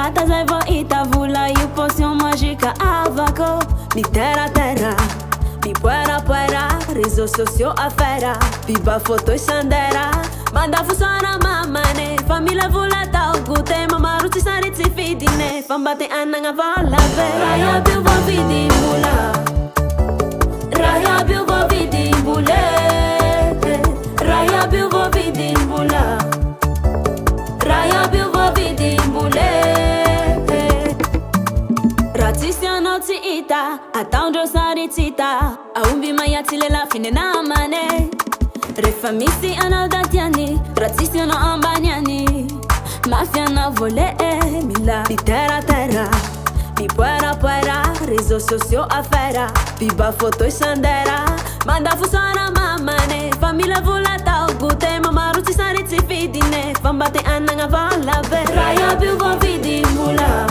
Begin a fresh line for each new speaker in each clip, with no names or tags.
Cata zai voita vula e poção mágica avaco. Mi terra terra, mi puera puera, riso socio afera, biba foto e sandera. Manda fusara mamane, família vula tau gute, mamaru ci saritzi fidine, fambate ananga vala vera. Raya biu vo vidi vula, raya biu vo vidi vule, raya biu vo vidi vula, raya biu vo vidi vule. Ratisia noti ita, atandro saritita, aumbi mayatile la fine na mane. Refamisi analdatiani, ratisia no ambaniani, mafia na vole mila. Di terra terra, di puera puera, riso socio afera, biba foto e sandera. Manda fusara mamane, família vula tau gute, mamaru ci saritzi fidine, fambate ananga vala vera. Raya biu vo vidi mula,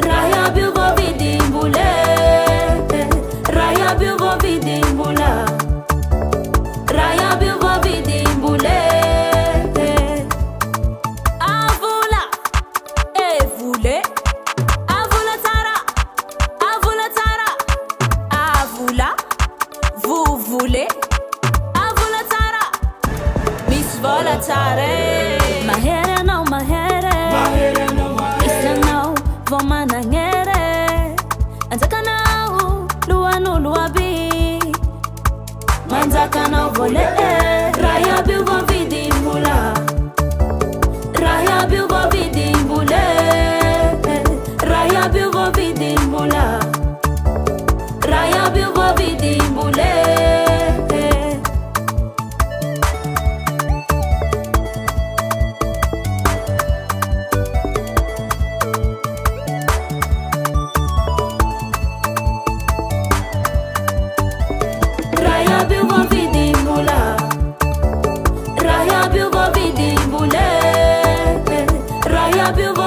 raya biu vo vidi mule, raya biu vo vidi mula, raya biu vo vidi mule. Avula, evule, avula tara, avula tara, avula, vous voulez, avula tara, miss volatare. Mahere no mahere, isa no vomanangere, anzaka no lua no lua bi, manzaka no vole. Raya biu vo vidi mula, raya biu vo vidi mule, raya biu vo vidi mula, raya biu vo vidi mule. Raya biu vo vidi mula, raya biu vo vidi mule, raya biu vo